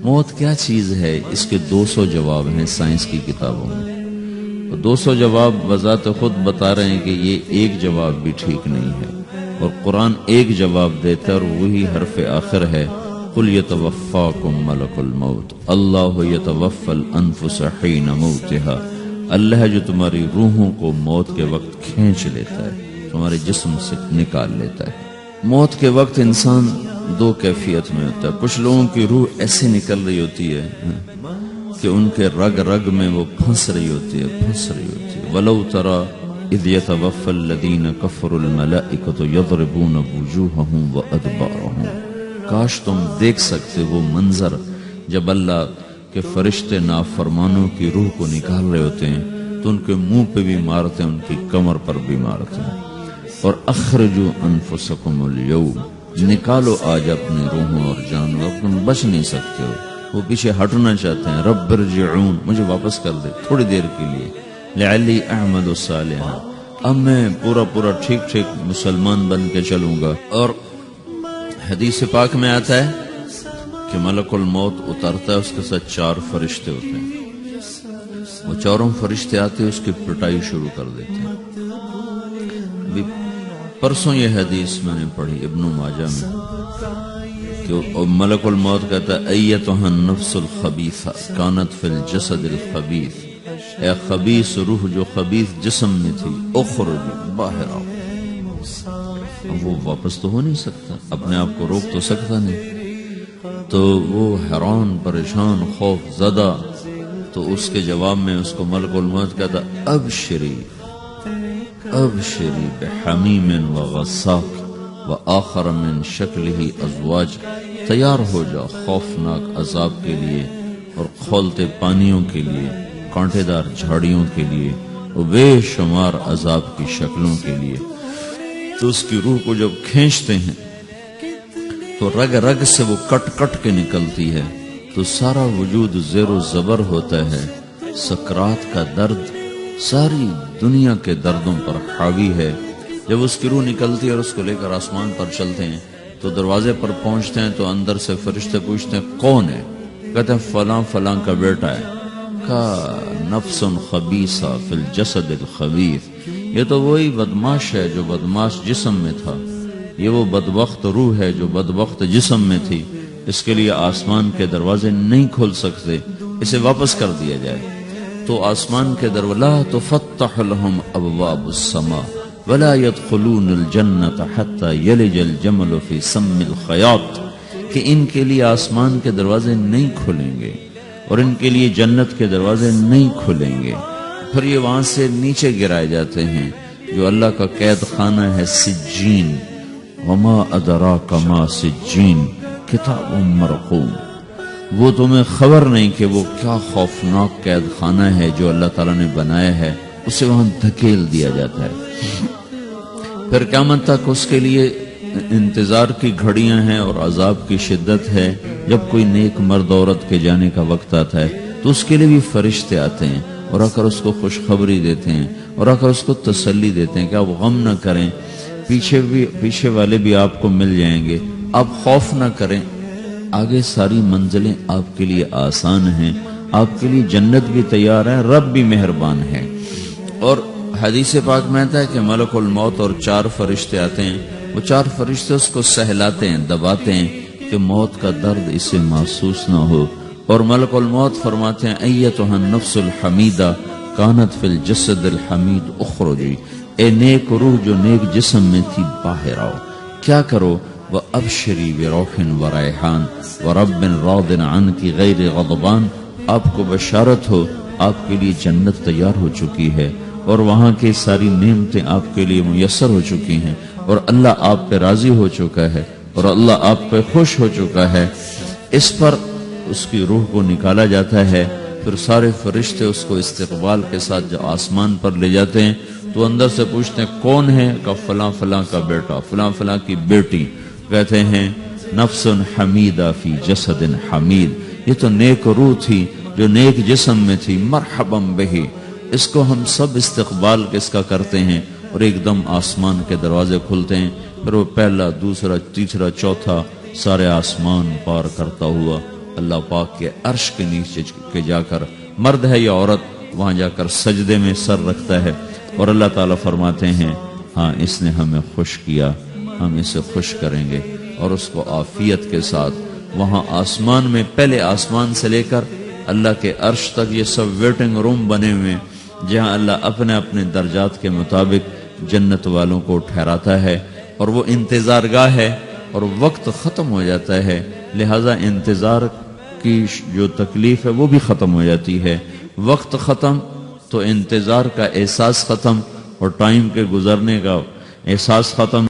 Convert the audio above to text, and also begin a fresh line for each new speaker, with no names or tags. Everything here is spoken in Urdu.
موت کیا چیز ہے؟ اس کے 200 جواب ہیں سائنس کی کتابوں میں. 200 جواب بذات خود بتا رہے ہیں کہ یہ ایک جواب بھی ٹھیک نہیں ہے، اور قرآن ایک جواب دیتا ہے اور وہی حرف آخر ہے، قُلْ يَتَوَفَّاكُمْ مَلَكُ الْمَوْتِ اللَّهُ يَتَوَفَّى الْأَنفُسَ حِينَ مَوْتِهَا. اللہ ہے جو تمہاری روحوں کو موت کے وقت کھینچ لیتا ہے، تمہارے جسم سے نکال لیتا ہے. موت کے وقت انسان دو کیفیت میں ہوتا ہے. کچھ لوگوں کی روح ایسے نکل رہی ہوتی ہے کہ ان کے رگ رگ میں وہ پھنس رہی ہوتی ہے. وَلَوْ تَرَى اِذْ يَتَوَفَّى الَّذِينَ كَفَرُوا الْمَلَائِكَةُ يَضْرِبُونَ وُجُوهَهُمْ وَأَدْبَارَهُمْ. کاش تم دیکھ سکتے وہ منظر جب اللہ کے فرشتے نافرمانوں کی روح کو نکال رہے ہوتے ہیں تو ان کے منہ پہ بھی مارتے ہیں، ان کی کمر پر بھی مارتے ہیں. اور اخرجوا انفسکم اليوم، نکالو آج اپنی روحوں اور جانوں، تم بچ نہیں سکتے ہو. وہ پیچھے ہٹنا چاہتے ہیں، رب ارجعون، مجھے واپس کر دے تھوڑی دیر کے لیے، لعلی اعمل صالحا، اب میں پورا ٹھیک مسلمان بن کے چلوں گا. اور حدیث پاک میں آتا ہے کہ ملک الموت اترتا ہے، اس کے ساتھ 4 فرشتے ہوتے ہیں. وہ 4 فرشتے آتے ہیں، اس کی پٹائی شروع کر دیتے ہیں. ابھی پرسوں یہ حدیث میں نے پڑھی ابن ماجہ میں کہ ملک الموت کہتا ہے ایتھا النفس الخبیثہ کانت فی الجسد الخبیث، اے خبیث روح جو خبیث جسم میں تھی، اخرج باہر آؤ. وہ واپس تو ہو نہیں سکتا، اپنے آپ کو روک تو سکتا نہیں. تو وہ حیران پریشان خوف زدہ، تو اس کے جواب میں اس کو ملک الموت کہتا ابشری بحمیم وغساق وآخر من شکلہ ازواج، تیار ہو جا خوفناک عذاب کے لیے اور کھولتے پانیوں کے لیے، کانٹے دار جھاڑیوں کے لیے، اور بے شمار عذاب کی شکلوں کے لیے. تو اس کی روح کو جب کھینچتے ہیں تو رگ رگ سے وہ کٹ کے نکلتی ہے، تو سارا وجود زیر و زبر ہوتا ہے. سکرات کا درد ساری دنیا کے دردوں پر حاوی ہے. جب اس کی روح نکلتی ہے اور اس کو لے کر آسمان پر چلتے ہیں تو دروازے پر پہنچتے ہیں تو اندر سے فرشتے پوچھتے ہیں کون ہے؟ کہتے ہیں فلاں کا بیٹا ہے. کا نفس خبیثہ فی الجسد الخبیث، یہ تو وہی بدماش ہے جو بدماش جسم میں تھا، یہ وہ بدبخت روح ہے جو بدبخت جسم میں تھی. اس کے لیے آسمان کے دروازے نہیں کھل سکتے، اسے واپس کر دیا جائے. تو آسمان کے دروازے لا تفتح لهم ابواب السماء ولا يدخلون الجنة حتى يلج الجمل في سم الخياط، کہ ان کے لیے آسمان کے دروازے نہیں کھلیں گے اور ان کے لیے جنت کے دروازے نہیں کھلیں گے. پھر یہ وہاں سے نیچے گرائے جاتے ہیں جو اللہ کا قید خانہ ہے سجین. وما ادراک ما سجین کتاب مرقوم، وہ تمہیں خبر نہیں کہ وہ کیا خوفناک قید خانہ ہے جو اللہ تعالیٰ نے بنایا ہے، اسے وہاں دھکیل دیا جاتا ہے. پھر قیامت تک اس کے لیے انتظار کی گھڑیاں ہیں اور عذاب کی شدت ہے. جب کوئی نیک مرد عورت کے جانے کا وقت آتا ہے تو اس کے لیے بھی فرشتے آتے ہیں اور آ کر اس کو خوشخبری دیتے ہیں اور آ کر اس کو تسلی دیتے ہیں کہ آپ غم نہ کریں، پیچھے والے بھی آپ کو مل جائیں گے، آپ خوف نہ کریں، آگے ساری منزلیں آپ کے لیے آسان ہیں، آپ کے لیے جنت بھی تیار ہے، رب بھی مہربان ہے. اور حدیث پاک میں آتا ہے کہ ملک الموت اور 4 فرشتے آتے ہیں، وہ 4 فرشتے اس کو سہلاتے ہیں، دباتے ہیں کہ موت کا درد اسے محسوس نہ ہو. اور ملک الموت فرماتے ہیں ایتھا النفس الحمیدہ کانت فی الجسد الحمید اخرجی، اے نیک روح جو نیک جسم میں تھی باہر آؤ. کیا کرو؟ وَأَبْشِرِي بِرَوْحٍ وَرَيْحَانٍ وَرَبٍّ رَاضٍ عَنْكِ غَيْرِ غَضْبَانٍ، آپ کو بشارت ہو آپ کے لیے جنت تیار ہو چکی ہے اور وہاں کی ساری نعمتیں آپ کے لیے میسر ہو چکی ہیں اور اللہ آپ پہ راضی ہو چکا ہے اور اللہ آپ پہ خوش ہو چکا ہے. اس پر اس کی روح کو نکالا جاتا ہے. پھر سارے فرشتے اس کو استقبال کے ساتھ جو آسمان پر لے جاتے ہیں تو اندر سے پوچھتے ہیں کون ہے؟ کہ فلاں کا بیٹا، فلاں کی بیٹی. کہتے ہیں نفس حمیدہ فی جسد حمید، یہ تو نیک روح تھی جو نیک جسم میں تھی، مرحبا بہی. اس کو ہم سب استقبال کس کا کرتے ہیں اور ایک دم آسمان کے دروازے کھلتے ہیں. پھر وہ پہلا، دوسرا، تیسرا، چوتھا سارے آسمان پار کرتا ہوا اللہ پاک کے عرش کے نیچے کے جا کر، مرد ہے یا عورت، وہاں جا کر سجدے میں سر رکھتا ہے، اور اللہ تعالیٰ فرماتے ہیں ہاں اس نے ہمیں خوش کیا، ہم اسے خوش کریں گے، اور اس کو عافیت کے ساتھ وہاں آسمان میں، پہلے آسمان سے لے کر اللہ کے عرش تک یہ سب ویٹنگ روم بنے ہوئے ہیں، جہاں اللہ اپنے اپنے درجات کے مطابق جنت والوں کو ٹھہراتا ہے، اور وہ انتظار گاہ ہے، اور وقت ختم ہو جاتا ہے، لہذا انتظار کی جو تکلیف ہے وہ بھی ختم ہو جاتی ہے۔ وقت ختم تو انتظار کا احساس ختم، اور ٹائم کے گزرنے کا احساس ختم۔